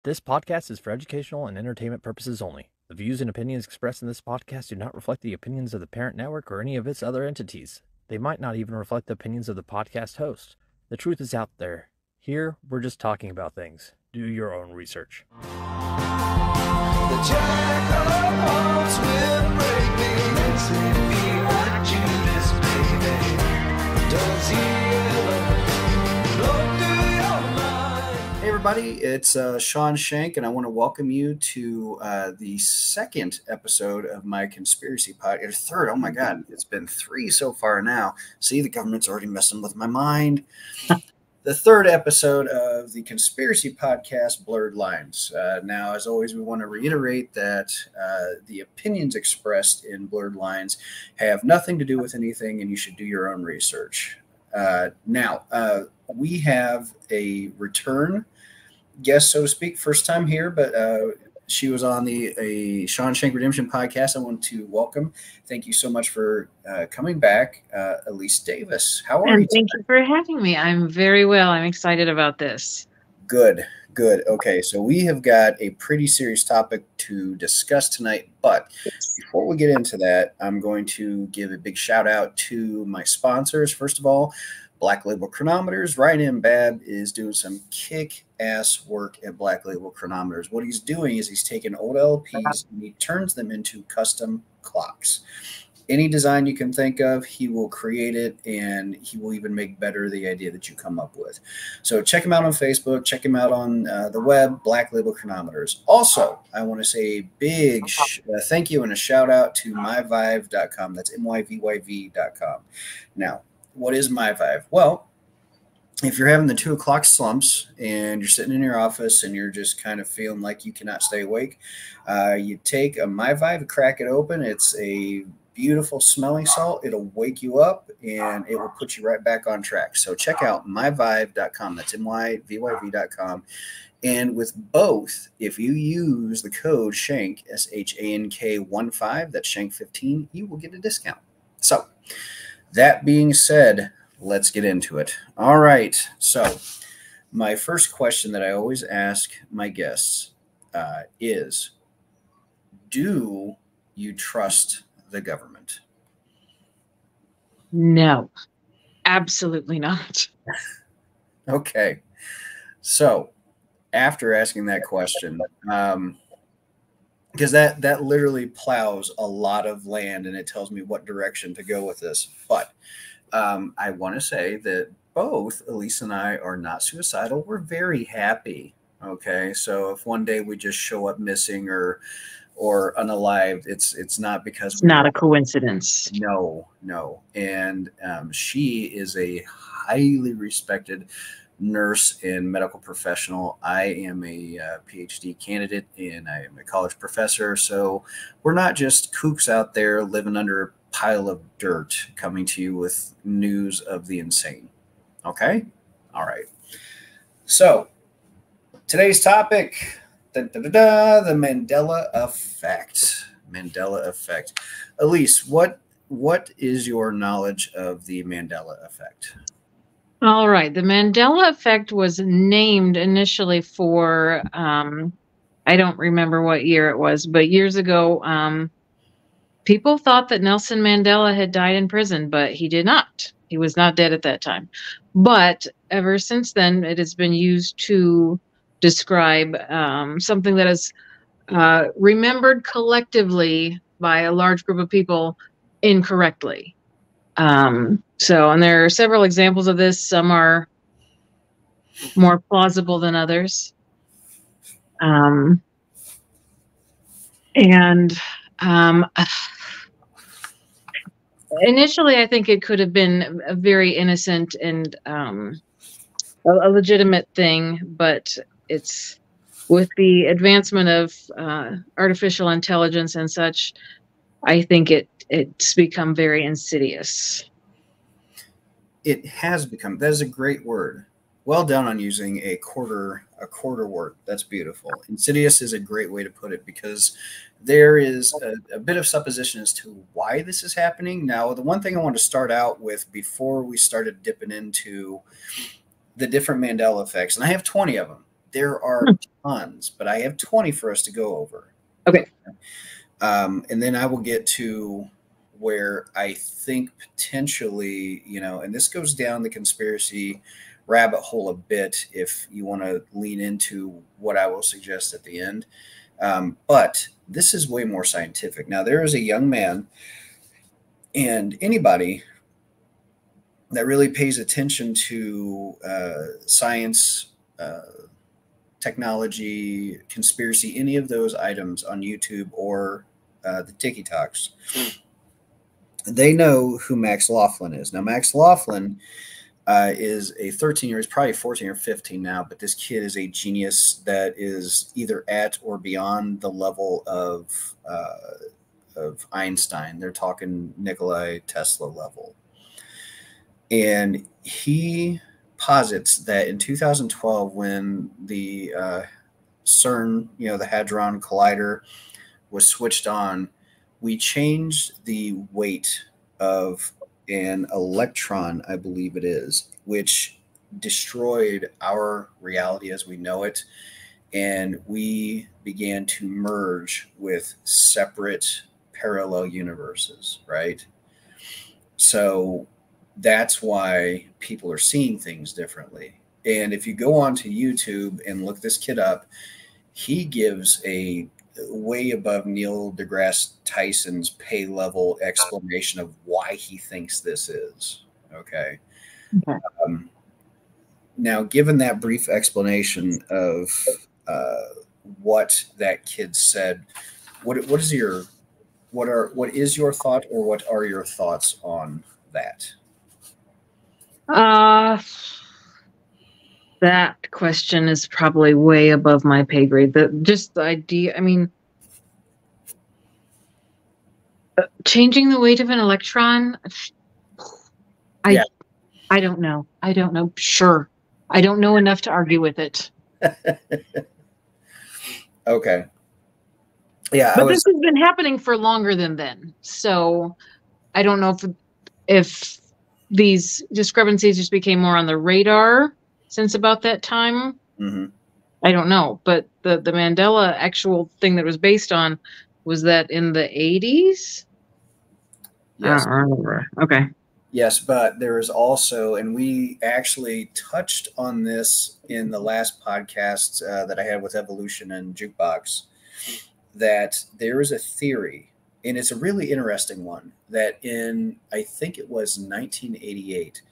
This podcast is for educational and entertainment purposes only. The views and opinions expressed in this podcast do not reflect the opinions of the parent network or any of its other entities. They might not even reflect the opinions of the podcast host. The truth is out there. Here, we're just talking about things. Do your own research. The jack of hearts will break me. Makes me feel like Judas, baby. Does he ever look through your mind? Hey everybody, it's Sean Shank, and I want to welcome you to the second episode of my conspiracy podcast. Third, oh my God, it's been three so far now. See, the government's already messing with my mind. The third episode of the conspiracy podcast, Blurred Lines. Now, as always, we want to reiterate that the opinions expressed in Blurred Lines have nothing to do with anything, and you should do your own research. Now, we have a return guest, so to speak, first time here, but she was on the Sean Shank Redemption podcast. I want to welcome. Thank you so much for coming back, Elise Davis. How are you? And thank you for having me. I'm very well. I'm excited about this. Good. Okay, so we have got a pretty serious topic to discuss tonight, but before we get into that, I'm going to give a big shout out to my sponsors. First of all, Black Label Chronometers. Ryan M. Babb is doing some kick-ass work at Black Label Chronometers. What he's doing is he's taking old LPs and he turns them into custom clocks. Any design you can think of, he will create it, and he will even make better the idea that you come up with. So check him out on Facebook. Check him out on the web, Black Label Chronometers. Also, I want to say a big thank you and a shout-out to myvive.com. That's myvyv.com. Now, what is MyVive? Well, if you're having the 2 o'clock slumps and you're sitting in your office and you're just kind of feeling like you cannot stay awake, you take a MyVive, crack it open. It's a beautiful smelling salt. It'll wake you up and it will put you right back on track. So check out myvive.com. That's myvyv.com. And with both, if you use the code SHANK, SHANK15, that's SHANK15, you will get a discount. So that being said, let's get into it. All right. So my first question that I always ask my guests is, do you trust the government? No, absolutely not. Okay. So after asking that question, because that literally plows a lot of land and it tells me what direction to go with this. But I want to say that both Elise and I are not suicidal. We're very happy. Okay. So if one day we just show up missing or unalived, it's not because It's not a coincidence. No. And she is a highly respected nurse and medical professional. I am a PhD candidate and I am a college professor. So we're not just kooks out there living under a pile of dirt coming to you with news of the insane. Okay? All right. So today's topic, the Mandela Effect. Mandela Effect. Elise, what is your knowledge of the Mandela Effect? All right. The Mandela Effect was named initially for, I don't remember what year it was, but years ago, people thought that Nelson Mandela had died in prison, but he did not. He was not dead at that time. But ever since then, it has been used to describe something that is remembered collectively by a large group of people incorrectly. And there are several examples of this. Some are more plausible than others. Initially, I think it could have been a very innocent and a legitimate thing, but it's with the advancement of artificial intelligence and such, I think it's become very insidious. It has become. That is a great word. Well done on using a quarter word. That's beautiful. Insidious is a great way to put it because there is a bit of supposition as to why this is happening. Now, the one thing I want to start out with before we started dipping into the different Mandela effects, and I have 20 of them. There are tons, but I have 20 for us to go over. Okay. And then I will get to where I think potentially, and this goes down the conspiracy rabbit hole a bit if you want to lean into what I will suggest at the end. But this is way more scientific. Now, there is a young man, and anybody that really pays attention to science, technology, conspiracy, any of those items on YouTube or the TikToks, they know who Max Laughlin is. Now, Max Laughlin is a 13-year, he's probably 14 or 15 now, but this kid is a genius that is either at or beyond the level of Einstein. They're talking Nikola Tesla level. And he posits that in 2012, when the CERN, the Hadron Collider, was switched on, we changed the weight of an electron, I believe it is, which destroyed our reality as we know it. And we began to merge with separate parallel universes, right? So that's why people are seeing things differently. And if you go onto YouTube and look this kid up, he gives a way above Neil deGrasse Tyson's pay level explanation of why he thinks this is. Okay. Now, given that brief explanation of what that kid said, what is your thought, or what are your thoughts on that? That question is probably way above my pay grade. Just the idea, I mean, changing the weight of an electron, I don't know. I don't know. Sure. I don't know enough to argue with it. Okay. Yeah. But this has been happening for longer than then. So I don't know if these discrepancies just became more on the radar since about that time. Mm-hmm. I don't know. But the Mandela actual thing that was based on, was that in the 80s? Yes. I don't remember. Okay. Yes, but there is also, and we actually touched on this in the last podcast that I had with Evolution and Jukebox, that there is a theory, and it's a really interesting one, that in, I think it was 1988,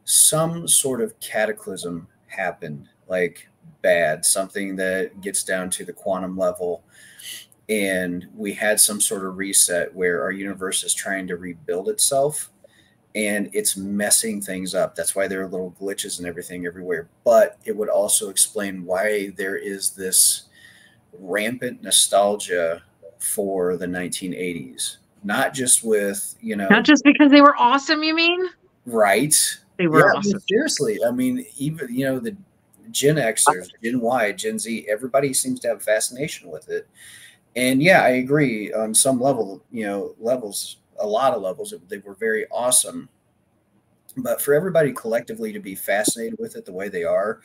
some sort of cataclysm happened, like bad, something that gets down to the quantum level. And we had some sort of reset where our universe is trying to rebuild itself, and it's messing things up. That's why there are little glitches and everything everywhere. But it would also explain why there is this rampant nostalgia for the 1980s. Not just with, Not just because they were awesome, you mean? Right. They were awesome. I mean, seriously. I mean, even, the Gen Xers, Gen Y, Gen Z, everybody seems to have a fascination with it. And yeah, I agree on some level, levels, a lot of levels, they were very awesome. But for everybody collectively to be fascinated with it the way they are,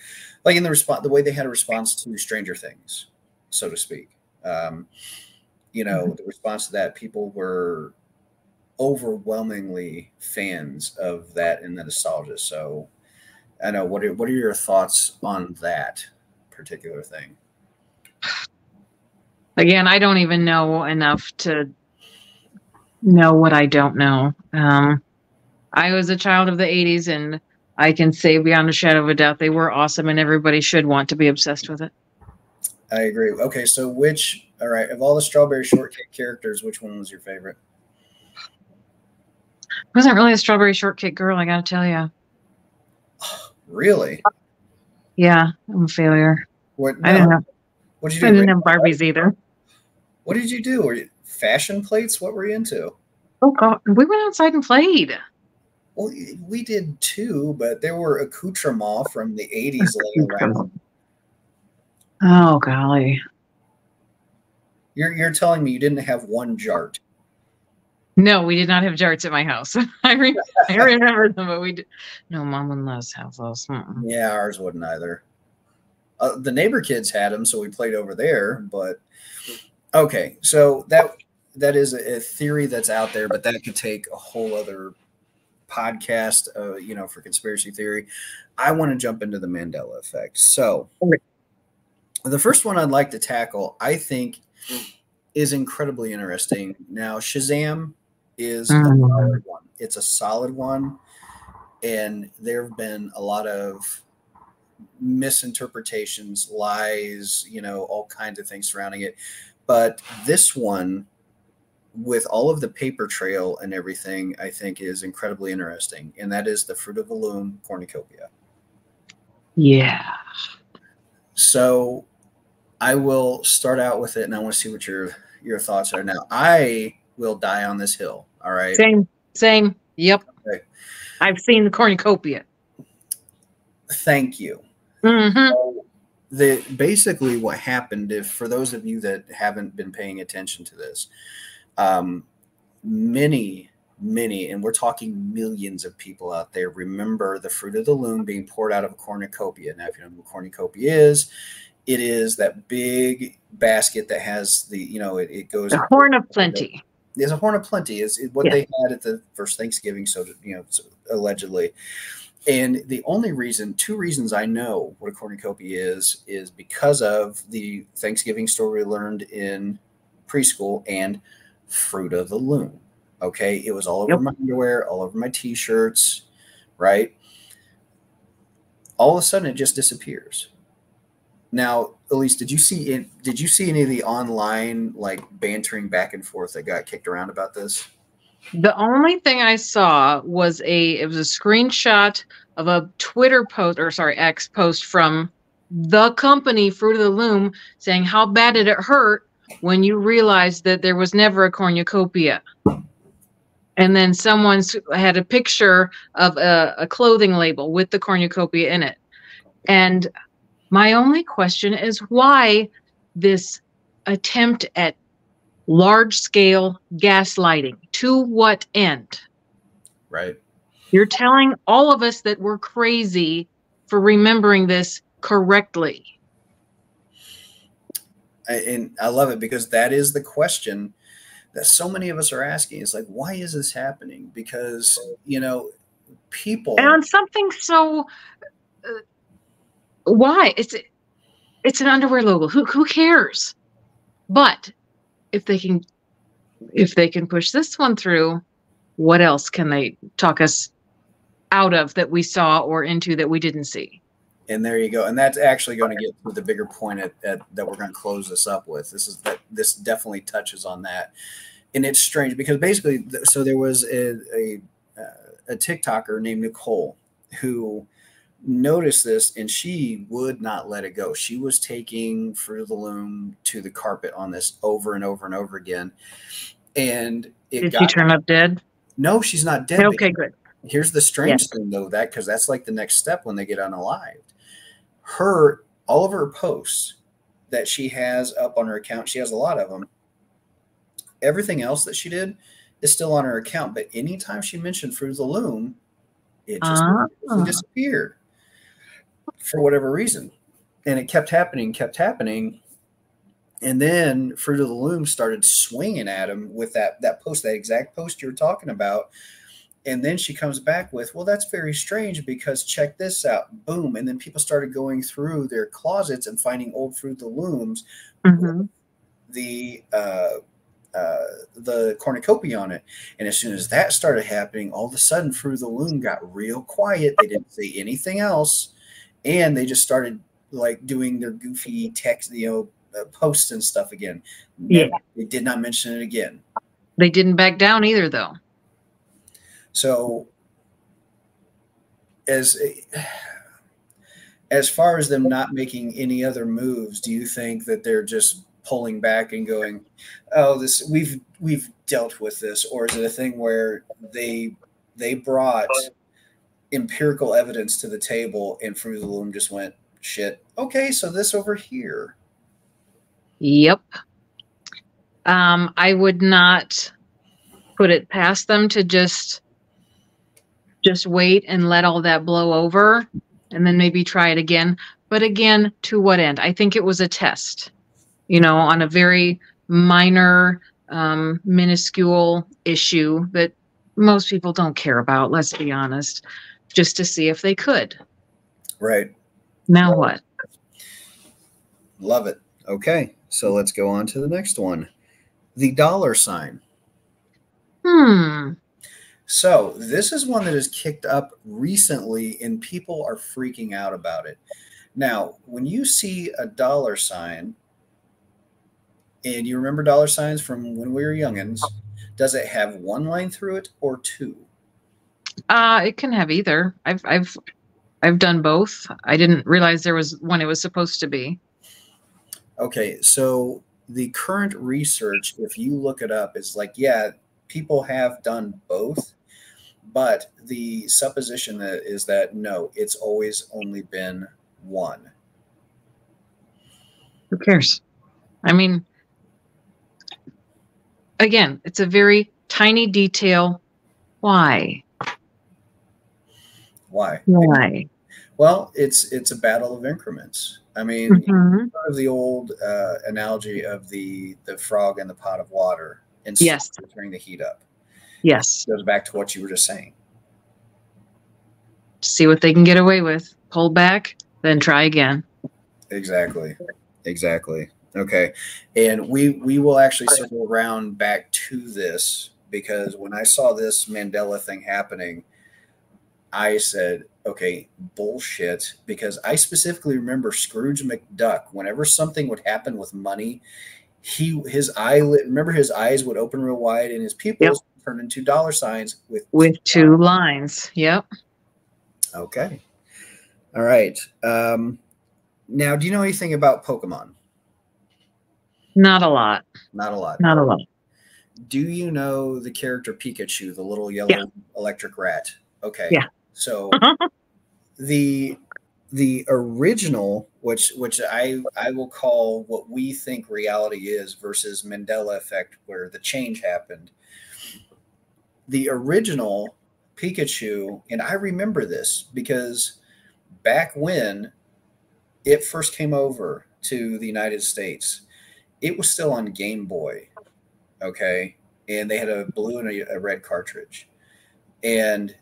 like in the way they had a response to Stranger Things, so to speak, the response to that, people were overwhelmingly fans of that and the nostalgia. So I know, what are your thoughts on that particular thing? Again, I don't even know enough to know what I don't know. I was a child of the 80s, and I can say beyond a shadow of a doubt they were awesome, and everybody should want to be obsessed with it. I agree. Okay, so all right, of all the Strawberry Shortcake characters, which one was your favorite? I wasn't really a Strawberry Shortcake girl, I gotta tell you. Really? Yeah, I'm a failure. What? I didn't have, What'd you do? I didn't have Barbies either. What did you do? Were you fashion plates? What were you into? Oh, God. We went outside and played. Well, we did too, but there were accoutrements from the 80s laying around. Oh, golly. You're telling me you didn't have one jart? No, we did not have jarts at my house. I remember them, but we did. No, Mom wouldn't let us have those. Yeah, ours wouldn't either. The neighbor kids had them, so we played over there. But okay, so that is a theory that's out there, but that could take a whole other podcast, for conspiracy theory. I want to jump into the Mandela effect. So the first one I'd like to tackle, I think, is incredibly interesting. Now, Shazam is a solid one. It's a solid one, and there have been a lot of misinterpretations, lies, all kinds of things surrounding it. But this one, with all of the paper trail and everything, I think is incredibly interesting, and that is the Fruit of the Loom cornucopia. Yeah. So I will start out with it, and I want to see what your thoughts are. Now, I will die on this hill. All right. Same. Yep. Okay. I've seen the cornucopia. Thank you. Mm-hmm. So basically what happened, if for those of you that haven't been paying attention to this, many, and we're talking millions of people out there, remember the Fruit of the Loom being poured out of a cornucopia. Now, if you don't know what cornucopia is, it is that big basket that has it goes. The horn of plenty. There's a horn of plenty is what they had at the first Thanksgiving. So, allegedly. And the only two reasons I know what a cornucopia is because of the Thanksgiving story we learned in preschool and Fruit of the Loom. Okay. It was all over my underwear, all over my t-shirts, right? All of a sudden it just disappears. Now, Elise, did you see any of the online bantering back and forth that got kicked around about this? The only thing I saw was a screenshot of a Twitter post, X post from the company Fruit of the Loom saying how bad did it hurt when you realized that there was never a cornucopia. And then someone had a picture of a clothing label with the cornucopia in it. And my only question is why this attempt at large-scale gaslighting? To what end? Right. You're telling all of us that we're crazy for remembering this correctly. And I love it because that is the question that so many of us are asking. It's like, why is this happening? Because, people... And on something so... why? It's an underwear logo. Who cares? But if they can push this one through, what else can they talk us out of that we saw or into that we didn't see? And there you go. And that's actually going to get to the bigger point that we're going to close this up with. This definitely touches on that. And it's strange because basically, so there was a TikToker named Nicole who noticed this, and she would not let it go. She was taking Fruit of the Loom to the carpet on this over and over and over again. And did she turn up dead? No, she's not dead. Okay, good. Here's the strange thing, though, because that's like the next step when they get unalived. All of her posts that she has up on her account, she has a lot of them. Everything else that she did is still on her account, but anytime she mentioned Fruit of the Loom, it just disappeared for whatever reason. And it kept happening. And then Fruit of the Loom started swinging at him with that post, that exact post you're talking about. And then she comes back with, well, that's very strange because check this out. Boom. And then people started going through their closets and finding old Fruit of the Looms with the cornucopia on it. And as soon as that started happening, all of a sudden Fruit of the Loom got real quiet. They didn't say anything else. And they just started doing their goofy text, posts and stuff again. They did not mention it again. They didn't back down either, though. So as far as them not making any other moves, do you think that they're just pulling back and going, oh, we've dealt with this? Or is it a thing where they brought empirical evidence to the table and Fruit of the Loom just went, shit, okay, so this over here? Yep. I would not put it past them to just wait and let all that blow over and then maybe try it again. But again, to what end? I think it was a test, on a very minor, minuscule issue that most people don't care about, let's be honest, just to see if they could. Right. Now Right. what? Love it. Okay, so let's go on to the next one. The dollar sign. So this is one that has kicked up recently and people are freaking out about it. Now, when you see a dollar sign, and you remember dollar signs from when we were youngins, does it have one line through it or two? It can have either. I've done both. I didn't realize there was one it was supposed to be. Okay, so the current research, if you look it up, is like, yeah, people have done both, but the supposition that is that no, it's always only been one. Who cares? I mean, again, it's a very tiny detail. Why? Why? Why? Well, it's a battle of increments. I mean, Mhm. of the old analogy of the frog in the pot of water and Yes. turning the heat up. Yes. It goes back to what you were just saying. See what they can get away with. Pull back, then try again. Exactly. Okay, and we will actually circle around back to this because when I saw this Mandela thing happening, I said, okay, bullshit, because I specifically remember Scrooge McDuck. Whenever something would happen with money, his eyes would open real wide and his pupils would turn into dollar signs With two lines. Yep. Okay. All right. Now, do you know anything about Pokemon? Not a lot. Not a lot. Not a lot. Do you know the character Pikachu, the little yellow electric rat? Okay. Yeah. So the original, which I will call what we think reality is versus Mandela Effect, where the change happened. The original Pikachu, and I remember this because back when it first came over to the United States, it was still on Game Boy, okay? And they had a blue and a red cartridge. And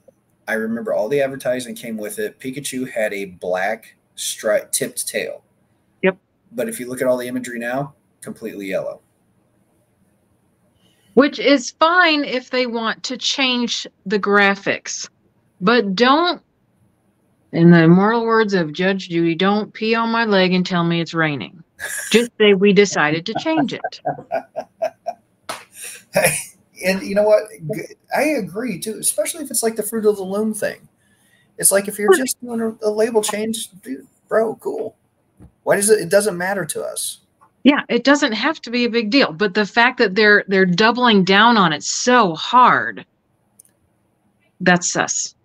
I remember all the advertising came with it. Pikachu had a black tipped tail. Yep. But if you look at all the imagery now, completely yellow. Which is fine if they want to change the graphics. But don't, in the immortal words of Judge Judy, don't pee on my leg and tell me it's raining. Just say we decided to change it. And you know what? I agree too, especially if it's like the Fruit of the Loom thing. It's like if you're just doing a label change, dude, bro, cool. Why does it doesn't matter to us? Yeah, it doesn't have to be a big deal, but the fact that they're doubling down on it so hard, that's sus.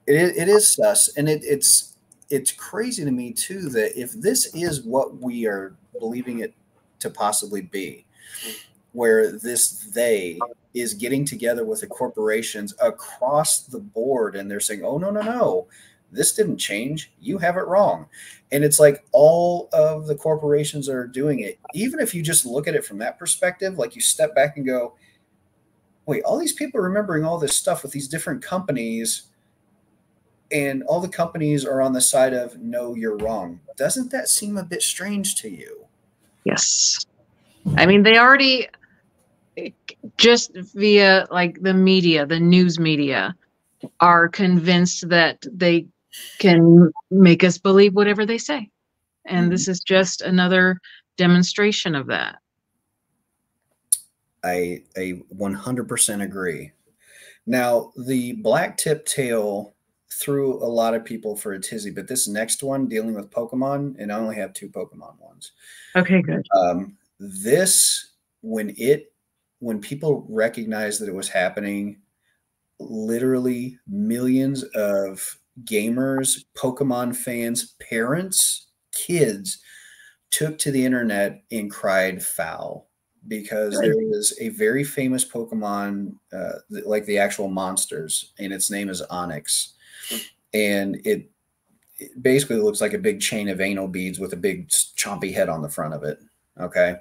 It is sus, and it's crazy to me too that if this is what we are believing it to possibly be, where they is getting together with the corporations across the board, and they're saying, "Oh no, this didn't change. You have it wrong," and it's like all of the corporations are doing it. Even if you just look at it from that perspective, like you step back and go, "Wait, all these people are remembering all this stuff with these different companies." And all the companies are on the side of, no, you're wrong. Doesn't that seem a bit strange to you? Yes. I mean, they already, just via like the media, the news media, are convinced that they can make us believe whatever they say. And this is just another demonstration of that. I 100% agree. Now, the black tip tail threw a lot of people for a tizzy, but this next one dealing with Pokemon, and I only have 2 Pokemon ones. Okay, good. This, when people recognized that it was happening, literally millions of gamers, Pokemon fans, parents, kids took to the internet and cried foul because there was a very famous Pokemon, like the actual monsters, and its name is Onyx. And it basically looks like a big chain of anal beads with a big chompy head on the front of it. Okay.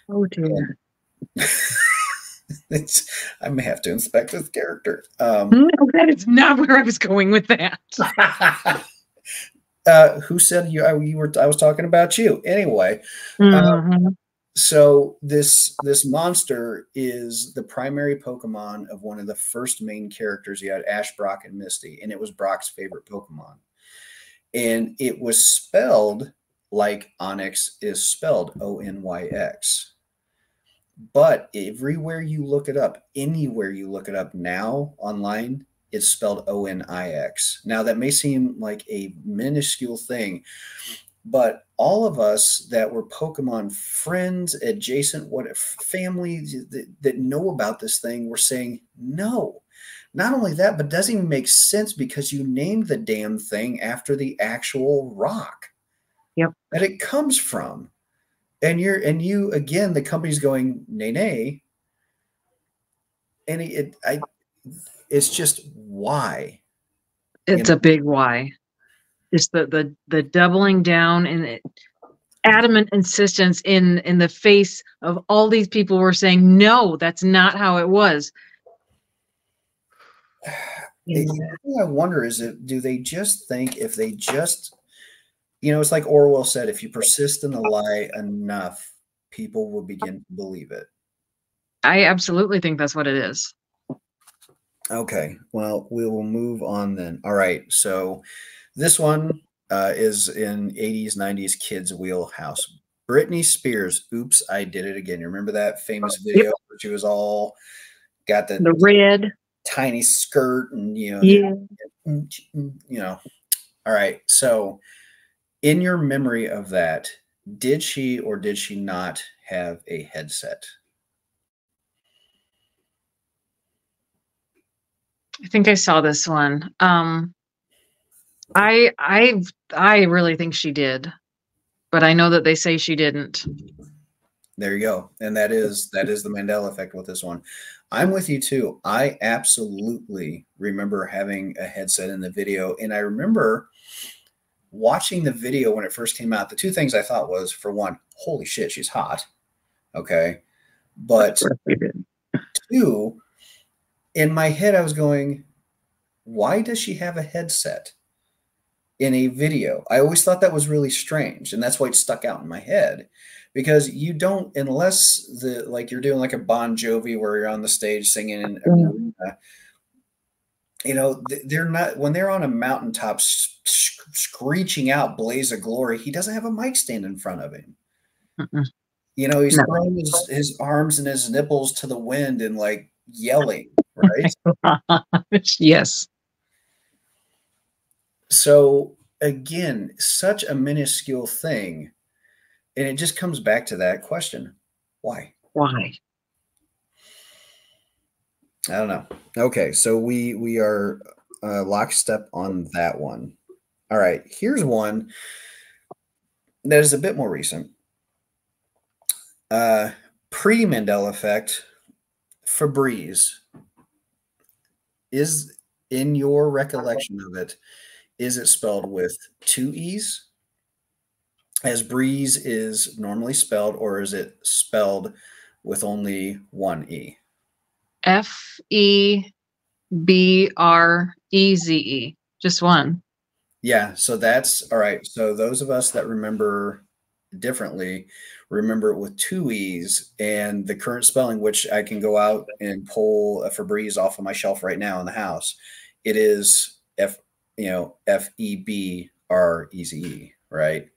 Oh dear. I may have to inspect this character. No, that is not where I was going with that. Who said you were? I was talking about you. Anyway, Mhm. so this monster is the primary Pokemon of one of the first main characters. You had Ash, Brock, and Misty, and it was Brock's favorite Pokemon. And it was spelled like Onyx is spelled, Onyx. But everywhere you look it up, anywhere you look it up now online, it's spelled Onix. Now, that may seem like a minuscule thing, but all of us that were Pokemon friends, adjacent, what families that know about this thing were saying, no. Not only that, but it doesn't even make sense because you named the damn thing after the actual rock Yep. that it comes from. And you again, the company's going, nay, nay. And it's just why. It's a big why. It's the doubling down and adamant insistence in the face of all these people who were saying, no, that's not how it was. The thing I wonder is, do they just think if they just, it's like Orwell said, if you persist in a lie enough, people will begin to believe it. I absolutely think that's what it is. Okay, well, we will move on then. All right, so this one is in 80s, 90s kids' wheelhouse. Britney Spears, Oops, I Did It Again. You remember that famous video where she was all got the red tiny skirt and, yeah. All right, so in your memory of that, did she or did she not have a headset? I think I saw this one. I really think she did, but I know that they say she didn't. There you go. And that is the Mandela effect with this one. I'm with you too. I absolutely remember having a headset in the video. And I remember watching the video when it first came out. The two things I thought was, for one, holy shit, she's hot. Okay. But two, in my head, I was going, why does she have a headset in a video? I always thought that was really strange. And that's why it stuck out in my head. Because you don't, unless you're doing like a Bon Jovi where you're on the stage singing in an arena, they're not, when they're on a mountaintop screeching out blaze of glory, he doesn't have a mic stand in front of him. He's throwing his arms and his nipples to the wind and like yelling, right? Yes. So again, such a minuscule thing. And it just comes back to that question. Why? Why? I don't know. Okay, so we are lockstep on that one. All right, here's one that is a bit more recent. Pre-Mandela effect, Febreze. Is, in your recollection of it, is it spelled with two E's, as breeze is normally spelled, or is it spelled with only one E? Febreze, just one. Yeah, so that's all right. So those of us that remember differently remember it with two E's, and the current spelling, which I can go out and pull a Febreze off of my shelf right now in the house. It is Febreze, right?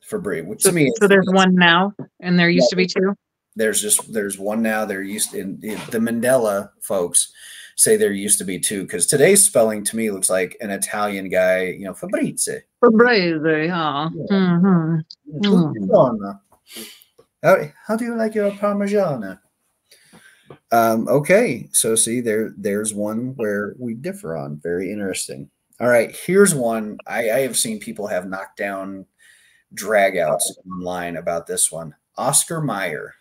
Febreze. Which to me, so there's one now, and there used to be two. There's one now. There used in the Mandela folks say there used to be two, because today's spelling to me looks like an Italian guy, Febreze. Febreze, huh? How do you like your Parmigiana? Okay, so see, there's one where we differ on. Very interesting. All right, here's one I have seen people have knockdown dragouts online about this one. Oscar Mayer.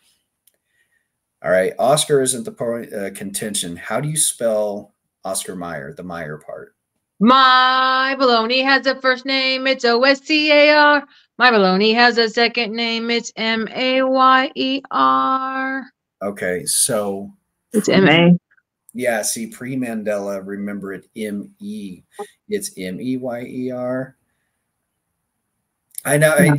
All right, Oscar isn't the point contention. How do you spell Oscar Mayer, the Mayer part? My baloney has a first name, it's Oscar. My baloney has a second name, it's Mayer. Okay, so It's MA. yeah, see, pre-Mandela, remember it ME. It's MEYER. I know, Yeah.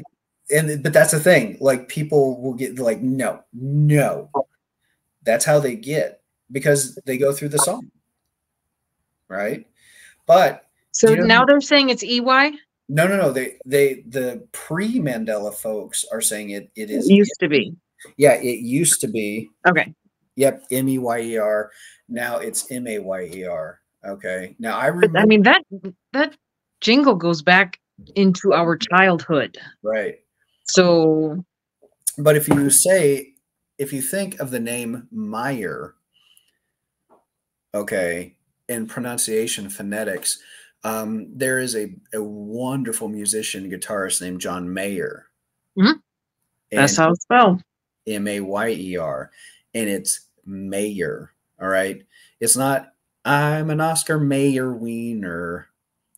but that's the thing. Like people will get like, no, no. That's how they get because they go through the song, right? But So do you know? now they're saying it's EY? No. The pre-Mandela folks are saying it It is. used to be. Yeah, it used to be. Okay. Yep, MEYER. Now it's MAYER. Okay. Now I But I remember. mean that jingle goes back into our childhood. Right. So But if you think of the name Meyer, okay, in pronunciation phonetics, there is a wonderful musician guitarist named John Mayer. that's And how it's spelled. MAYER, and it's Mayer. All right. It's not, I'm an Oscar Mayer wiener.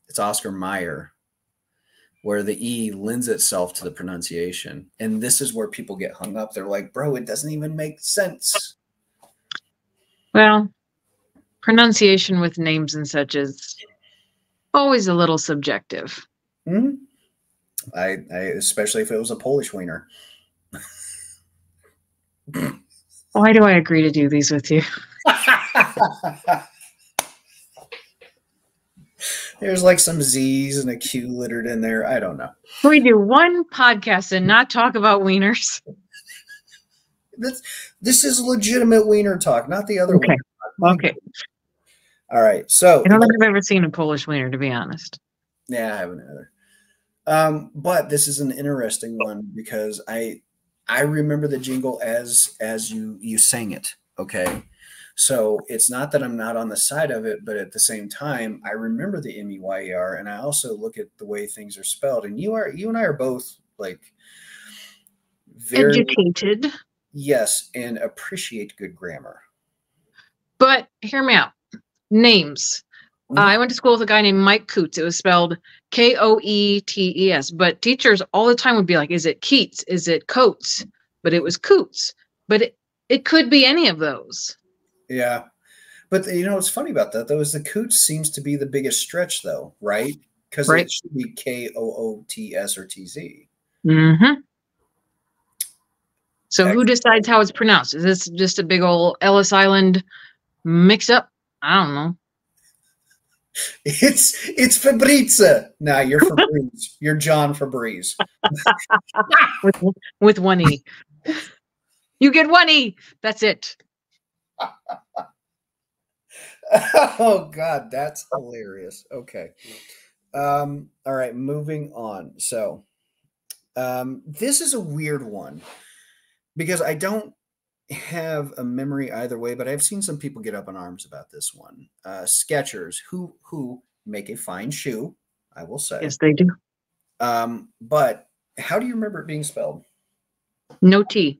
It's Oscar Mayer, where the E lends itself to the pronunciation. And this is where people get hung up. They're like, bro, it doesn't even make sense. Well, pronunciation with names and such is always a little subjective. Hmm? I especially if it was a Polish wiener. Why do I agree to do these with you? There's like some Z's and a Q littered in there. I don't know. Can we do one podcast and not talk about wieners? This is legitimate wiener talk, not the other Okay. one. Okay. All right. So I don't think I've ever seen a Polish wiener, to be honest. yeah, I haven't either. But this is an interesting one because I remember the jingle as you sang it. Okay. So it's not that I'm not on the side of it, but at the same time, I remember the MEYER, and I also look at the way things are spelled. And you and I are both like very Educated. yes, and appreciate good grammar. But hear me out. Names. Mhm. I went to school with a guy named Mike Coots. It was spelled Koetes. But teachers all the time would be like, is it Keats? Is it Coates? But it was Coots. But it could be any of those. Yeah. But you know what's funny about that though is the Coots seems to be the biggest stretch though, right? Because Right. it should be KOOTS or TZ. Mm-hmm. So Heck. who decides how it's pronounced? Is this just a big old Ellis Island mix up? I don't know. It's Fabrizia. Nah, you're Febreze. You're John Febreze. With one E. You get one E. That's it. Oh God, that's hilarious. Okay. All right, moving on. So this is a weird one because I don't have a memory either way, but I've seen some people get up in arms about this one. Skechers, who make a fine shoe, I will say. Yes, they do. But how do you remember it being spelled? No T.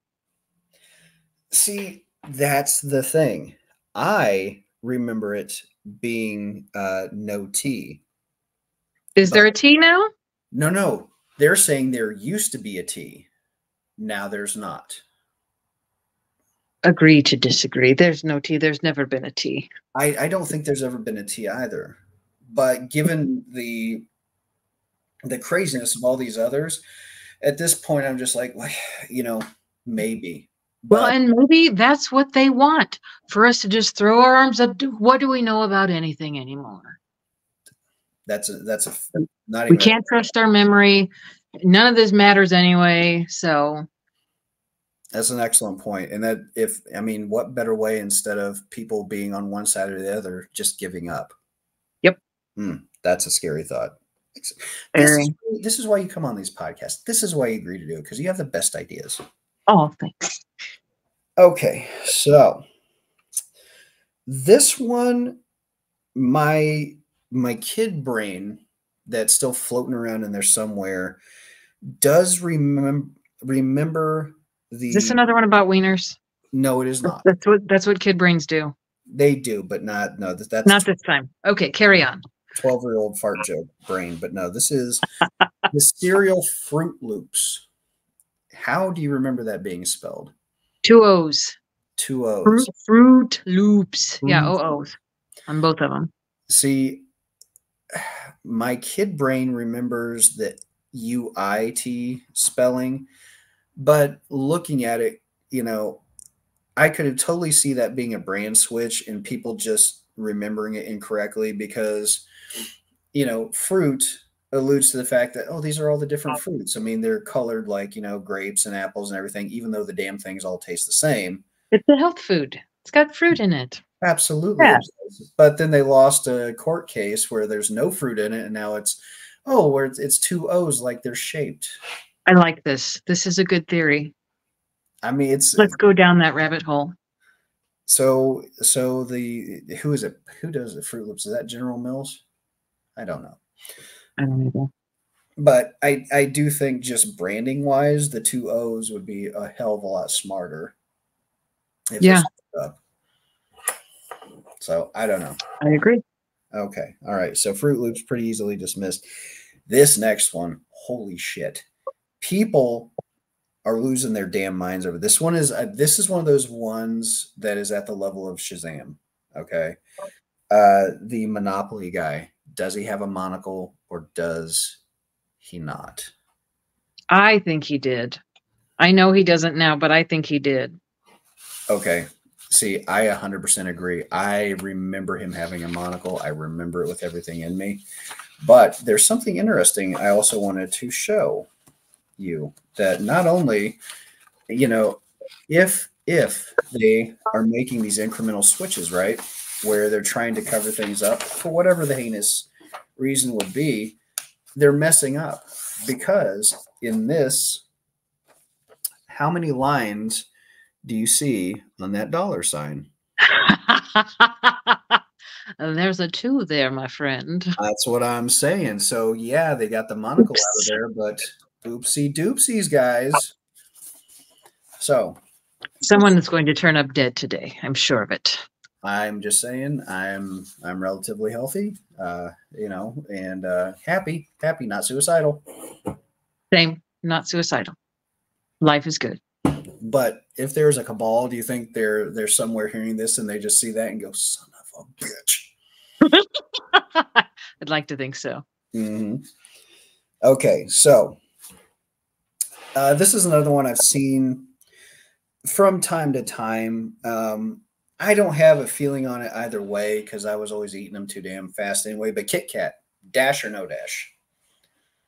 See, that's the thing. I remember it being no T. Is there a T now? No. They're saying there used to be a T. Now there's not. Agree to disagree. There's no T. There's never been a T. I don't think there's ever been a T either. But given the craziness of all these others, at this point, I'm just like, maybe. Well, and maybe that's what they want, for us to just throw our arms up. What do we know about anything anymore? That's not We even. can't trust our memory. None of this matters anyway. So That's an excellent point. And what better way instead of people being on one side or the other, just giving up? Yep. That's a scary thought. This is why you come on these podcasts. This is why you agree to do it, because you have the best ideas. Oh, thanks. Okay, so this one, my kid brain that's still floating around in there somewhere does remember the. Is this another one about wieners? No, it is not. That's what kid brains do. They do, but not. No, that's not this time. Okay, carry on. 12-year-old fart joke brain. But no, this is the cereal Fruit Loops. How do you remember that being spelled? 2 O's. Two O's. Fruit Loops. Yeah, Fruit. O's on both of them. See, my kid brain remembers the UIT spelling, but looking at it, I could totally see that being a brand switch and people just remembering it incorrectly because, fruit alludes to the fact that, oh, these are all the different fruits. I mean, they're colored like, grapes and apples and everything, even though the damn things all taste the same. It's a health food. It's got fruit in it. Absolutely. Yeah. But then they lost a court case where there's no fruit in it. And now where it's 2 O's like they're shaped. I like this. This is a good theory. I mean, Let's go down that rabbit hole. So who is it? Who does the Fruit Loops? Is that General Mills? I don't know. I don't know. But I do think just branding wise, the 2 O's would be a hell of a lot smarter. Yeah. So I don't know. I agree. Okay. All right. So Fruit Loops pretty easily dismissed. This next one, holy shit. People are losing their damn minds over this one. This is one of those ones that is at the level of Shazam. Okay. The Monopoly guy, does he have a monocle or does he not? I think he did. I know he doesn't now, but I think he did. Okay. See, I 100% agree. I remember him having a monocle. I remember it with everything in me. But there's something interesting I also wanted to show you, that not only, if they are making these incremental switches, right, where they're trying to cover things up for whatever the heinous reason would be, they're messing up. Because in this, how many lines do you see on that dollar sign? There's a 2 there, my friend. That's what I'm saying. So yeah, they got the monocle out of there, but oopsie doopsies, guys. So Someone is going to turn up dead today. I'm sure of it. I'm just saying, I'm relatively healthy, and happy, not suicidal. Same, not suicidal. Life is good. But if there's a cabal, do you think they're somewhere hearing this and they just see that and go, son of a bitch? I'd like to think so. Mm-hmm. Okay, so this is another one I've seen from time to time. I don't have a feeling on it either way because I was always eating them too damn fast anyway. But Kit Kat, dash or no dash?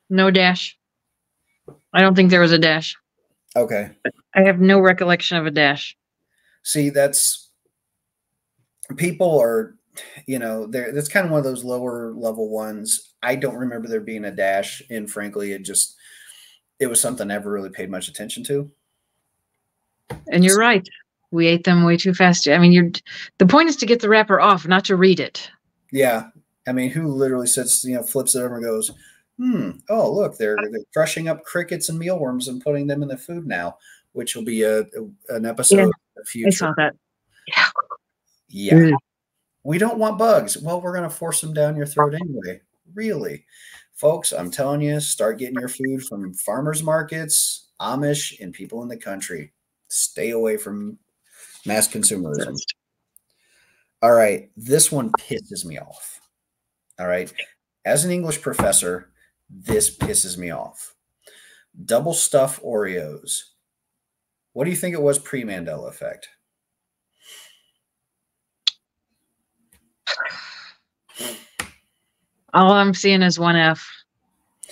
No dash. I don't think there was a dash. Okay. I have no recollection of a dash. See, that's people are, that's kind of one of those lower level ones. I don't remember there being a dash, and frankly, it was something I never really paid much attention to. And you're right. We ate them way too fast. I mean, the point is to get the wrapper off, not to read it. Yeah. I mean, who literally sits, flips it over and goes, oh, look, they're crushing up crickets and mealworms and putting them in the food now, which will be an episode in the future. I saw that. Yeah. We don't want bugs. Well, we're going to force them down your throat anyway. Really? Folks, I'm telling you, start getting your food from farmers markets, Amish, and people in the country. Stay away from mass consumerism. All right. This one pisses me off. All right. As an English professor, this pisses me off. Double stuff Oreos. What do you think it was pre-Mandela effect? All I'm seeing is 1F.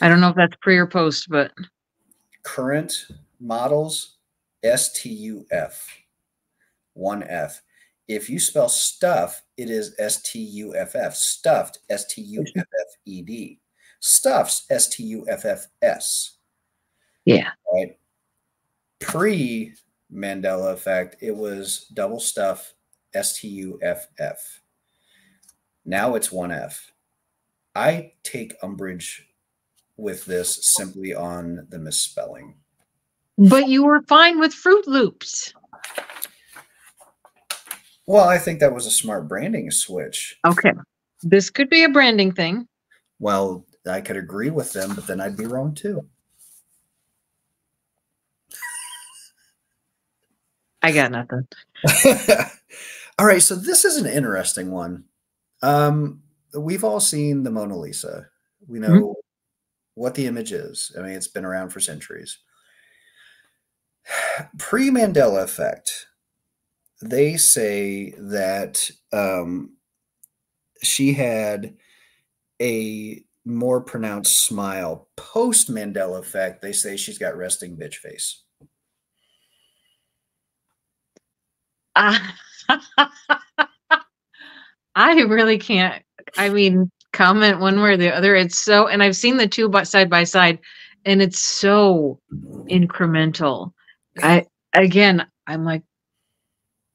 I don't know if that's pre or post, but Current models, STUF. 1F. If you spell stuff, it is STUFF. Stuffed, STUFFED. Stuffs, STUFFS. yeah. Right. Pre-Mandela effect, it was double stuff, STUFF. Now it's 1F. I take umbrage with this simply on the misspelling. But you were fine with Fruit Loops. Well, I think that was a smart branding switch. Okay. This could be a branding thing. Well, I could agree with them, but then I'd be wrong too. I got nothing. All right, so this is an interesting one. We've all seen the Mona Lisa. We know what the image is. I mean, it's been around for centuries. Pre-Mandela effect, they say that she had a more pronounced smile. Post-Mandela effect, they say she's got resting bitch face. I really can't, I mean, comment one way or the other. It's so, and I've seen the two side by side, and it's so incremental. I'm like,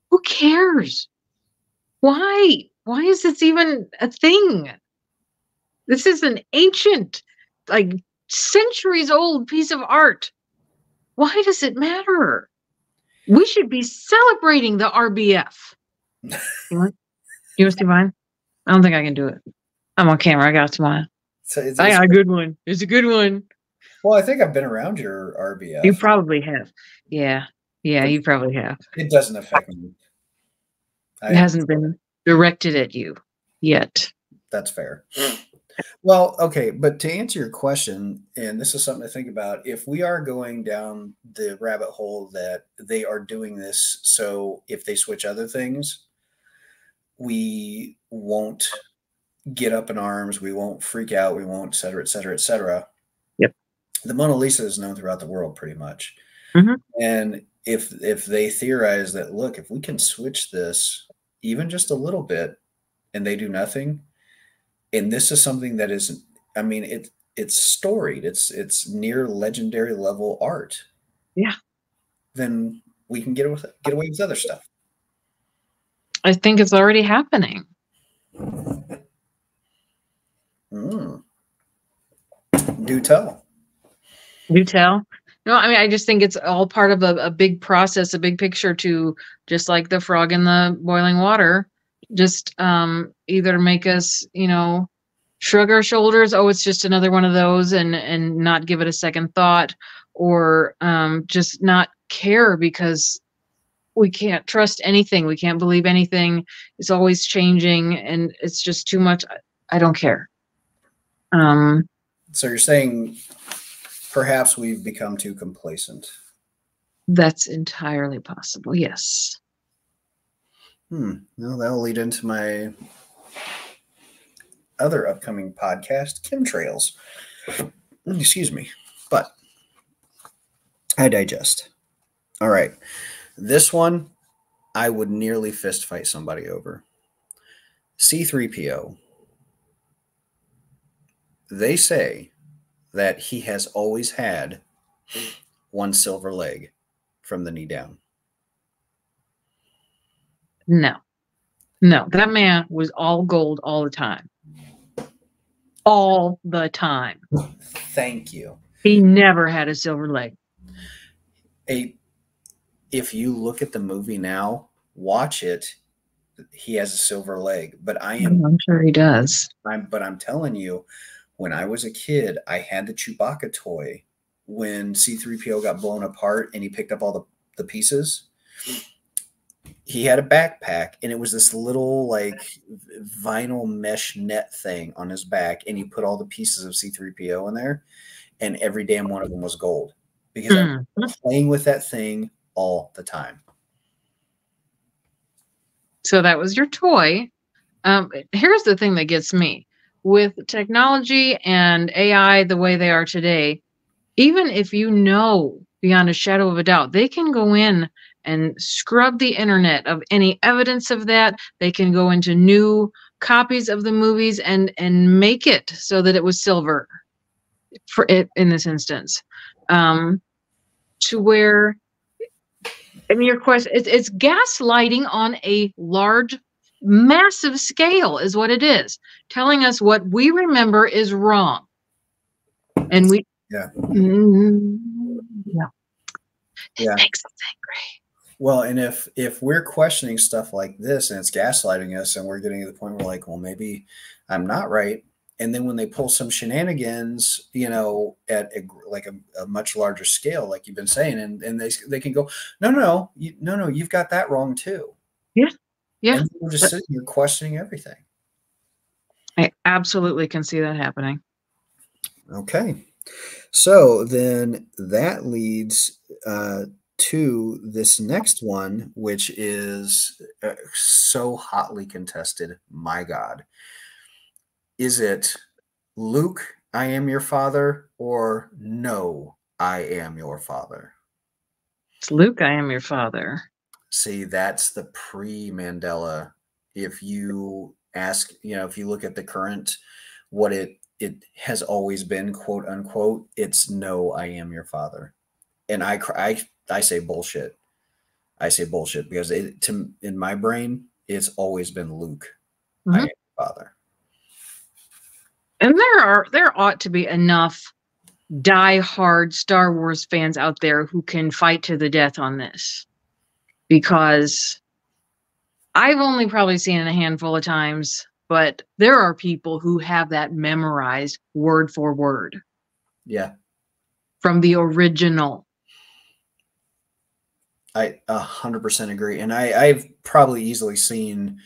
who cares? Why? Why is this even a thing? This is an ancient, like centuries old piece of art. Why does it matter? We should be celebrating the RBF. You want to see mine? I don't think I can do it. I'm on camera. I got a smile. So I got a good one. It's a good one. well, I think I've been around your RBF. You probably have. Yeah. Yeah, you probably have. It doesn't affect me. It hasn't been directed at you yet. That's fair. Well, okay, but to answer your question, and this is something to think about, if we are going down the rabbit hole that they are doing this, so if they switch other things, we won't get up in arms, we won't freak out, we won't, et cetera, et cetera, et cetera. Yep. The Mona Lisa is known throughout the world pretty much. Mhm. And if they theorize that, look, if we can switch this even just a little bit and they do nothing, and this is something that is, I mean, it's storied, it's near legendary level art. Yeah. Then we can get away with other stuff. I think it's already happening. Do tell. Do tell. No, I mean, I just think it's all part of a big process, a big picture, to just like the frog in the boiling water, just either make us, shrug our shoulders, oh, it's just another one of those, and not give it a second thought, or just not care because we can't trust anything. We can't believe anything. It's always changing, and it's just too much. I don't care. So you're saying perhaps we've become too complacent. That's entirely possible. Yes. Well, that'll lead into my other upcoming podcast, Chemtrails. Excuse me, but I digest. All right. This one, I would nearly fist fight somebody over. C-3PO. They say that he has always had one silver leg from the knee down. No, that man was all gold all the time. All the time. Thank you. He never had a silver leg. If you look at the movie now, watch it, he has a silver leg. But I'm sure he does. But I'm telling you, when I was a kid, I had the Chewbacca toy when C-3PO got blown apart and he picked up all the pieces. He had a backpack, and it was this little like vinyl mesh net thing on his back, and he put all the pieces of C-3PO in there, and every damn one of them was gold because I was playing with that thing all the time. So that was your toy. Here's the thing that gets me. With technology and AI the way they are today, even if you know beyond a shadow of a doubt, they can go in and scrub the internet of any evidence of that. They can go into new copies of the movies and make it so that it was silver for it in this instance. To where, I mean, your question, it's gaslighting on a large, massive scale is what it is. Telling us what we remember is wrong. And we, yeah. It makes us angry. Well, and if we're questioning stuff like this and it's gaslighting us and we're getting to the point where we're like, well, maybe I'm not right, And then when they pull some shenanigans, you know, at a much larger scale, like you've been saying, and they can go, no, you've got that wrong too. Yeah. Yeah. And we're just sitting here questioning everything. I absolutely can see that happening. Okay. So then that leads to this next one, which is so hotly contested. My God. Is it Luke, I am your father, or no, I am your father? It's Luke, I am your father. See, that's the pre-Mandela. If you ask, you know, if you look at the current, what it has always been, quote unquote, it's no, I am your father. And I say bullshit. I say bullshit because in my brain, it's always been Luke, I am your father. And there ought to be enough die-hard Star Wars fans out there who can fight to the death on this, because I've only probably seen it a handful of times, but there are people who have that memorized word for word. Yeah. From the original. I 100% agree. And I've probably easily seen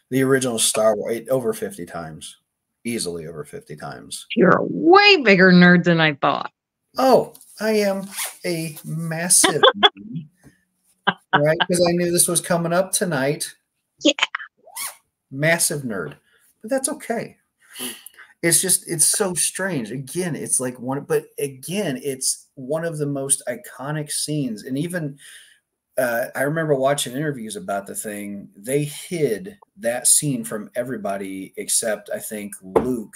the original Star Wars over 50 times. Easily over 50 times. You're a way bigger nerd than I thought. Oh, I am a massive nerd, right? Because I knew this was coming up tonight. Yeah. Massive nerd. But that's okay. It's just, it's so strange. Again, it's like it's one of the most iconic scenes. And even I remember watching interviews about the thing. They hid that scene from everybody except, I think, Luke,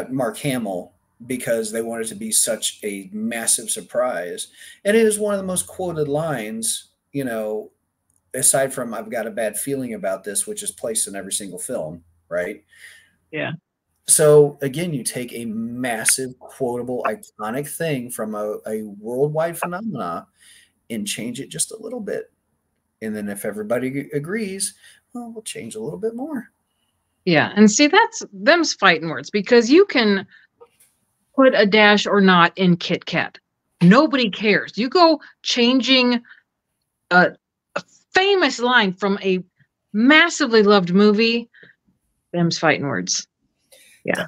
Mark Hamill, because they wanted it to be such a massive surprise. And it is one of the most quoted lines, you know, aside from I've got a bad feeling about this, which is placed in every single film, right? Yeah. So again, you take a massive, quotable, iconic thing from a worldwide phenomena and change it just a little bit. And then if everybody agrees, well, we'll change a little bit more. Yeah. And see, that's them's fighting words, because you can put a dash or not in Kit Kat. Nobody cares. You go changing a famous line from a massively loved movie, them's fighting words. Yeah.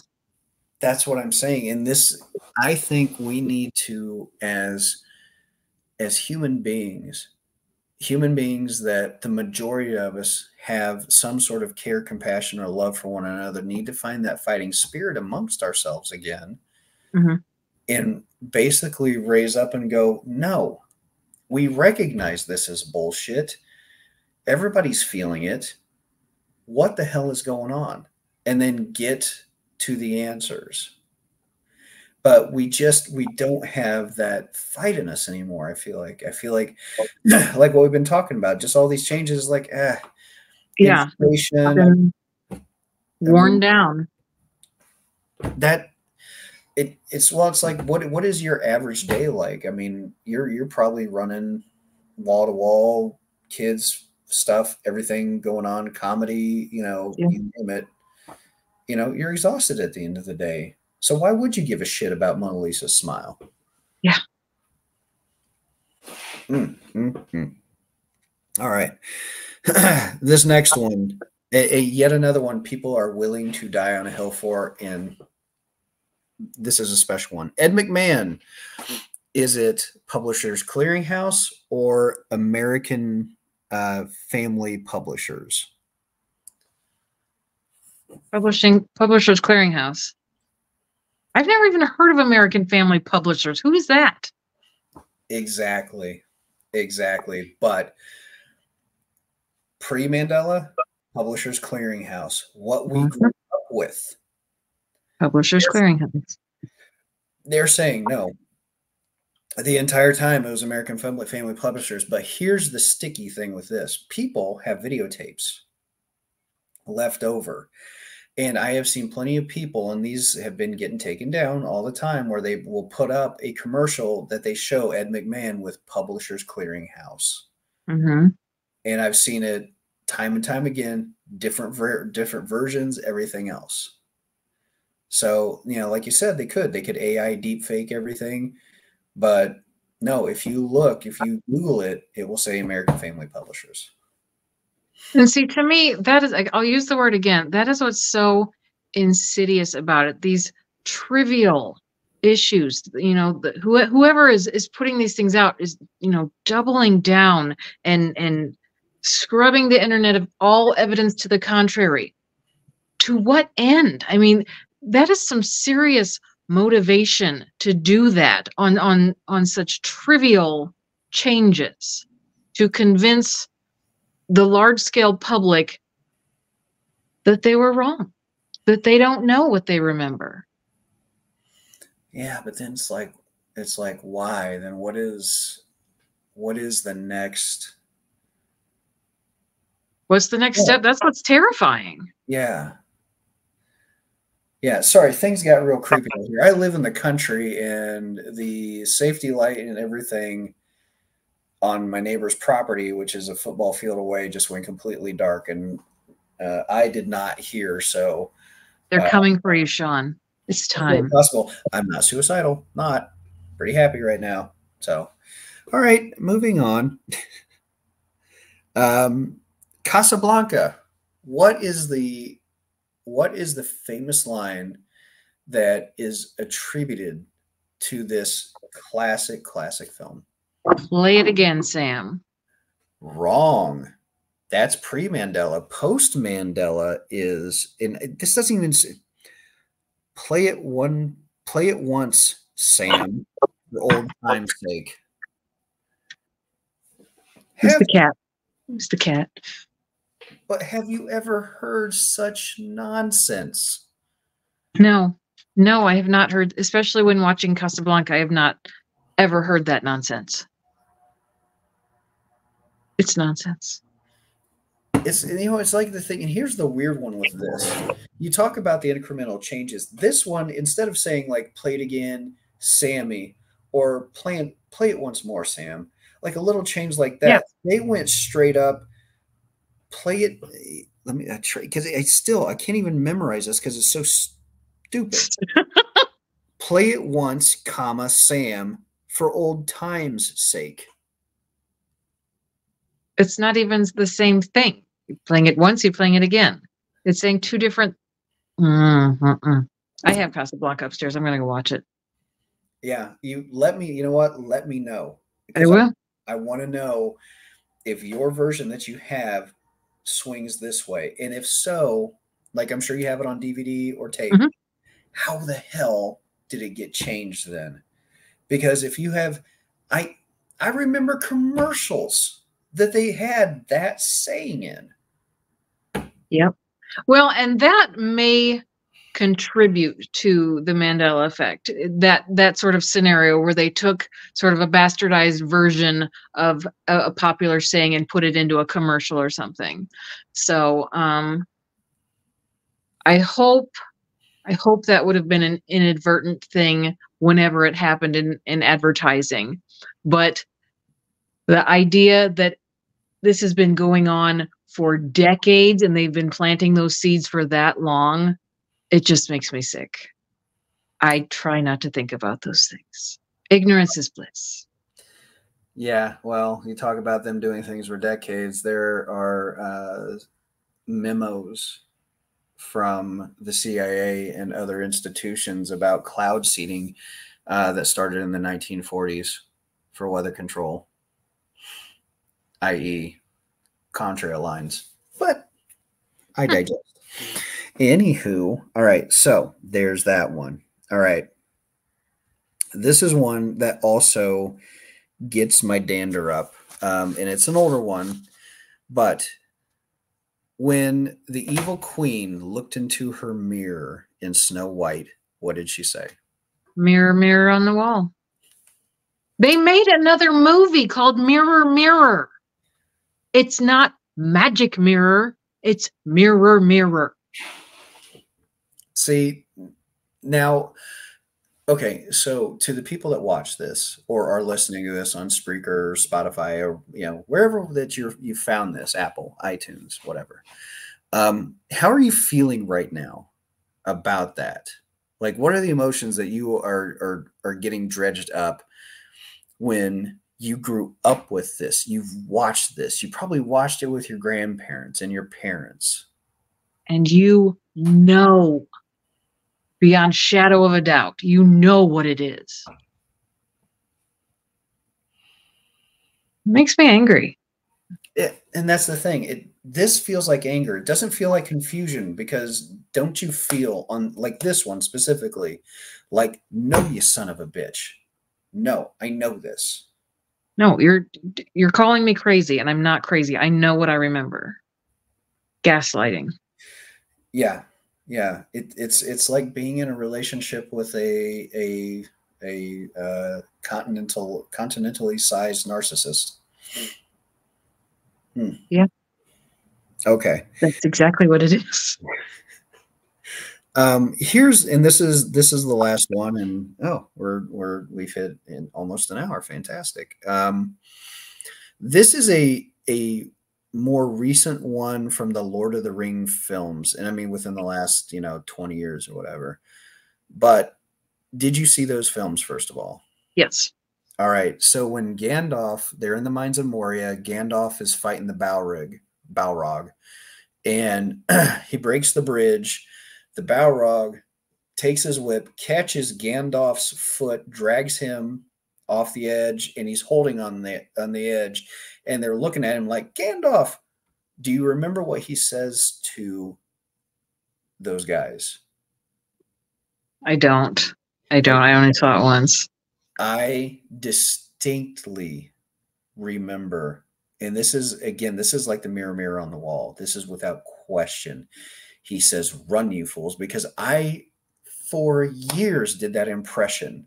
That's what I'm saying. And this, I think we need to, as human beings that the majority of us have some sort of care, compassion, or love for one another, need to find that fighting spirit amongst ourselves again. Mm-hmm. And basically raise up and go, no, we recognize this is bullshit. Everybody's feeling it. What the hell is going on? And then get to the answers. But we don't have that fight in us anymore. I feel like like what we've been talking about, just all these changes, like Yeah. inflation, worn down. That it's like what is your average day like? I mean, you're probably running wall to wall, kids stuff, everything going on, comedy, you know, you name it. You know, you're exhausted at the end of the day. So why would you give a shit about Mona Lisa's smile? Yeah. All right. This next one, yet another one people are willing to die on a hill for, and this is a special one. Ed McMahon. Is it Publishers Clearinghouse or American Family Publishers? Publishers Clearinghouse. I've never even heard of American Family Publishers. Who is that? Exactly. But pre-Mandela, Publishers Clearinghouse. What we grew up with. Publishers Clearinghouse. They're saying no. The entire time it was American Family Publishers. But here's the sticky thing with this. People have videotapes left over. And I have seen plenty of people, and these have been getting taken down all the time, where they will put up a commercial that they show Ed McMahon with Publishers Clearinghouse. Mm-hmm. And I've seen it time and time again, different versions, everything else. So, like you said, they could AI deep fake everything, but no, if you Google it, it will say American Family Publishers. And see, to me, that is, I'll use the word again. That is what's so insidious about it. These trivial issues, whoever is putting these things out is, doubling down and scrubbing the internet of all evidence to the contrary. To what end? I mean, that is some serious motivation to do that on such trivial changes, to convince the large scale public that they were wrong, that they don't know what they remember. Yeah, but then it's like why? Then what is the next? What's the next step? That's what's terrifying. Yeah. Yeah, sorry, things got real creepy out here. I live in the country, and the safety light and everything on my neighbor's property, which is a football field away, just went completely dark, and I did not hear. So they're coming for you, Sean. It's time. Possible. I'm not suicidal. Not pretty happy right now. So, all right, moving on. Casablanca. What is the famous line that is attributed to this classic film? Play it again, Sam. Wrong. That's pre-Mandela. Post-Mandela is, and this doesn't even say, play it once, Sam, for old time's sake. Who's the cat? Who's the cat? But have you ever heard such nonsense? No, I have not heard, especially when watching Casablanca, I have not ever heard that nonsense. It's nonsense. It's like the thing, and here's the weird one with this. You talk about the incremental changes. This one, instead of saying like play it again, Sammy, or play it once more, Sam, like a little change like that, They went straight up. Play it. Let me try, because I can't even memorize this because it's so stupid. Play it once, comma, Sam, for old time's sake. It's not even the same thing. You're playing it once, you're playing it again. It's saying two different. I have Casablanca upstairs. I'm going to go watch it. Yeah, you know what? Let me know. I will. I want to know if your version that you have swings this way. And if so, like I'm sure you have it on DVD or tape, how the hell did it get changed then? Because if you have, I remember commercials that they had that saying in. Yep. Well, and that may contribute to the Mandela effect, that sort of scenario where they took sort of a bastardized version of a popular saying and put it into a commercial or something. So I hope that would have been an inadvertent thing whenever it happened in advertising. But the idea that this has been going on for decades and they've been planting those seeds for that long, it just makes me sick. I try not to think about those things. Ignorance is bliss. Yeah, well, you talk about them doing things for decades. There are memos from the CIA and other institutions about cloud seeding that started in the 1940s for weather control, i.e. contrail lines. But I digest. Anywho, all right, so there's that one. All right. This is one that also gets my dander up, and it's an older one, but when the evil queen looked into her mirror in Snow White, what did she say? Mirror, mirror on the wall. They made another movie called Mirror, Mirror. It's not Magic Mirror. It's Mirror, Mirror. See, now, okay, so to the people that watch this or are listening to this on Spreaker or Spotify or, wherever that you found this, Apple, iTunes, whatever, how are you feeling right now about that? Like, what are the emotions that you are getting dredged up when you grew up with this? You've watched this. You probably watched it with your grandparents and your parents. And you know, beyond shadow of a doubt, you know what it is. It makes me angry. And that's the thing. This feels like anger. It doesn't feel like confusion, because don't you feel on like this one specifically, like, no, you son of a bitch. No, I know this. No, you're calling me crazy, and I'm not crazy. I know what I remember. Gaslighting. Yeah. Yeah. It's like being in a relationship with a continentally sized narcissist. Yeah. Okay. That's exactly what it is. This is the last one, and we've hit in almost an hour. Fantastic. This is a more recent one from the Lord of the Ring films, and I mean within the last 20 years or whatever. But did you see those films, first of all? Yes. All right. So when Gandalf, they're in the Mines of Moria, Gandalf is fighting the Balrog, and he breaks the bridge. The Balrog takes his whip, catches Gandalf's foot, drags him off the edge, and he's holding on the edge. And they're looking at him like, Gandalf, do you remember what he says to those guys? I don't. I only saw it once. I distinctly remember, and this is like the mirror on the wall. This is without question. He says, run, you fools, because I, for years, did that impression.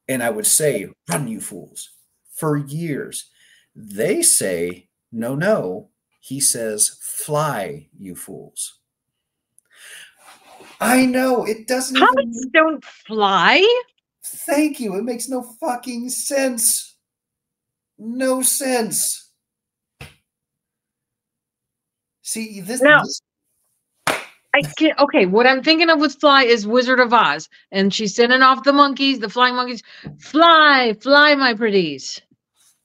And I would say, run, you fools, for years. They say, no. He says, fly, you fools. I know, it doesn't Hobbits don't fly. Thank you. It makes no fucking sense. No sense. See, I can't. Okay, what I'm thinking of with fly is Wizard of Oz, and she's sending off the monkeys, the flying monkeys. Fly, my pretties.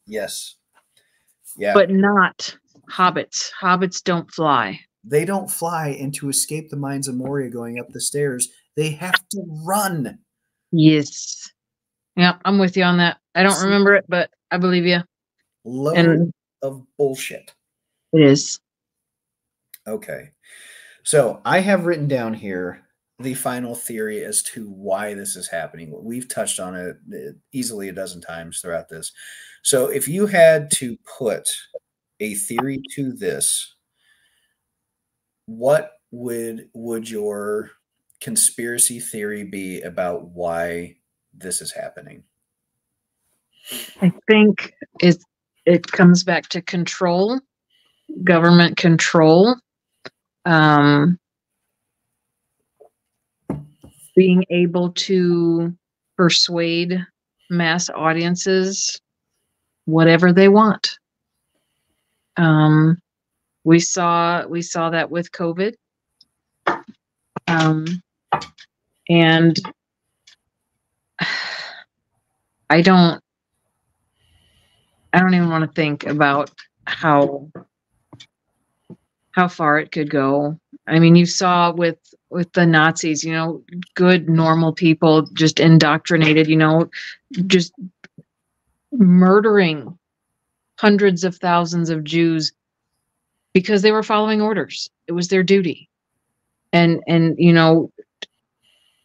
Yes. Yeah. But not hobbits. Hobbits don't fly. They don't fly, and to escape the Mines of Moria going up the stairs, they have to run. Yes. Yeah, I'm with you on that. I don't remember it, but I believe you. Load of bullshit. It is. Okay. So I have written down here the final theory as to why this is happening. We've touched on it easily a dozen times throughout this. So if you had to put a theory to this, what would your conspiracy theory be about why this is happening? I think it comes back to control, government control. Being able to persuade mass audiences whatever they want. We saw that with COVID. And I don't even want to think about how far it could go. I mean, you saw with the Nazis, good, normal people just indoctrinated, just murdering hundreds of thousands of Jews because they were following orders. It was their duty. And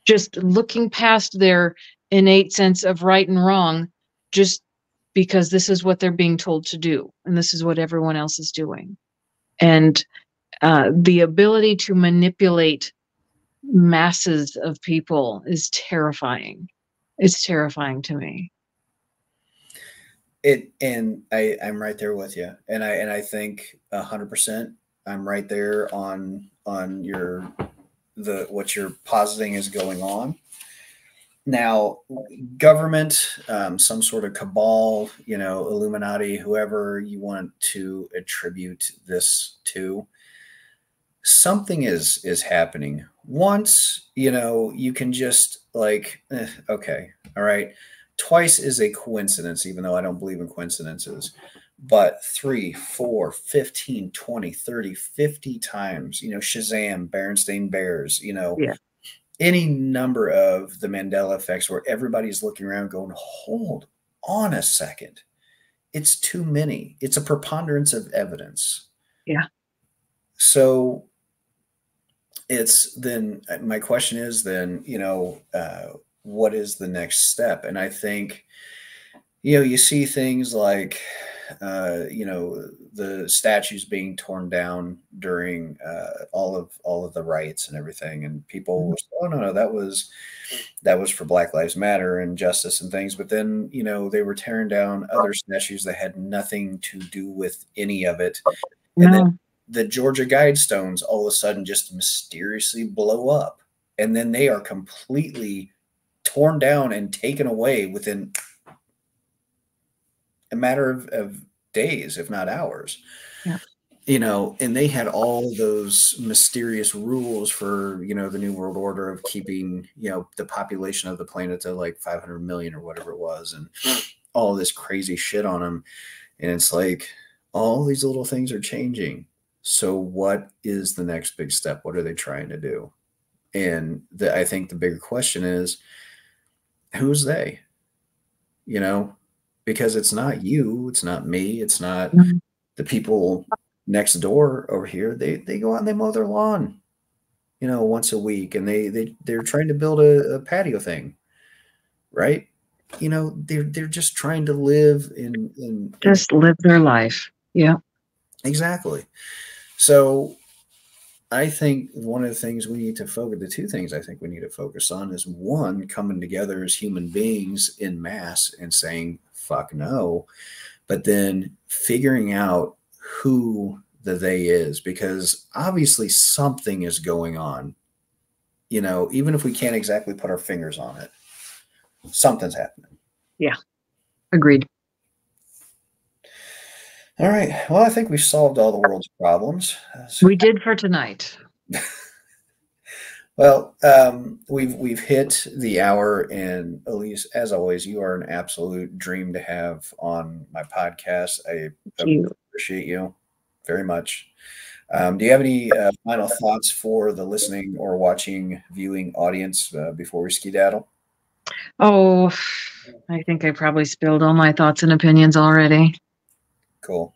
just looking past their innate sense of right and wrong, just because this is what they're being told to do. And this is what everyone else is doing. And the ability to manipulate masses of people is terrifying. It's terrifying to me. I'm right there with you, and I think 100%. I'm right there on what you're positing is going on. Now, government, some sort of cabal, Illuminati, whoever you want to attribute this to, something is happening. Once, you can just like, okay, all right. Twice is a coincidence, even though I don't believe in coincidences. But 3, 4, 15, 20, 30, 50 times, Shazam, Berenstain Bears, Yeah. any number of the Mandela effects where everybody's looking around going, hold on a second. It's too many. It's a preponderance of evidence. Yeah. So it's then my question is then, what is the next step? And I think, you see things like, the statues being torn down during all of the riots and everything, and people was, oh no, that was for Black Lives Matter and justice and things. But then, they were tearing down other statues that had nothing to do with any of it. And then the Georgia Guidestones all of a sudden just mysteriously blow up, and then they are completely torn down and taken away within a matter of days, if not hours. Yeah. And they had all those mysterious rules for, the New World Order of keeping, the population of the planet to like 500 million or whatever it was, and all this crazy shit on them. And it's like, all these little things are changing. So what is the next big step? What are they trying to do? And I think the bigger question is, who's they? Because it's not you, it's not me, it's not the people next door over here. They go out and they mow their lawn, once a week, and they're trying to build a patio thing, right? They're just trying to live in just live their life. Yeah. Exactly. So I think one of the things we need to focus, the two things I think we need to focus on is, one, coming together as human beings in mass and saying, fuck no, but then figuring out who the they is, because obviously something is going on, even if we can't exactly put our fingers on it, something's happening. Yeah. Agreed. All right. Well, I think we've solved all the world's problems. We did for tonight. Well, we've hit the hour, and Elise, as always, you are an absolute dream to have on my podcast. I appreciate you very much. Do you have any final thoughts for the listening or watching, viewing audience before we skedaddle? Oh, I think I probably spilled all my thoughts and opinions already. Cool.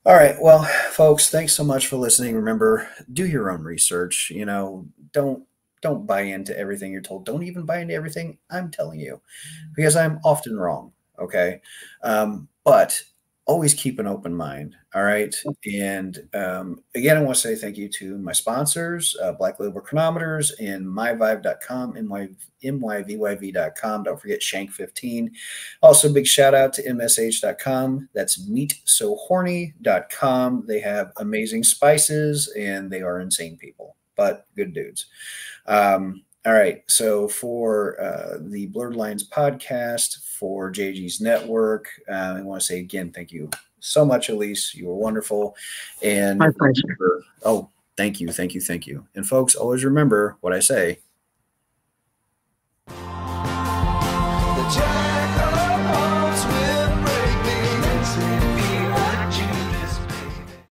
All right. Well, folks, thanks so much for listening. Remember, do your own research. Don't buy into everything you're told. Don't even buy into everything I'm telling you, because I'm often wrong. Okay. But always keep an open mind. All right. And again, I want to say thank you to my sponsors, Black Label Chronometers and myvibe.com, myvyv.com. Don't forget Shank15. Also, big shout out to msh.com. That's meatsohorny.com. They have amazing spices, and they are insane people, but good dudes. All right. So for the Blurred Lines podcast, for JG's network, I want to say again, thank you so much, Elise. You were wonderful. And my pleasure. Oh, thank you. And folks, always remember what I say.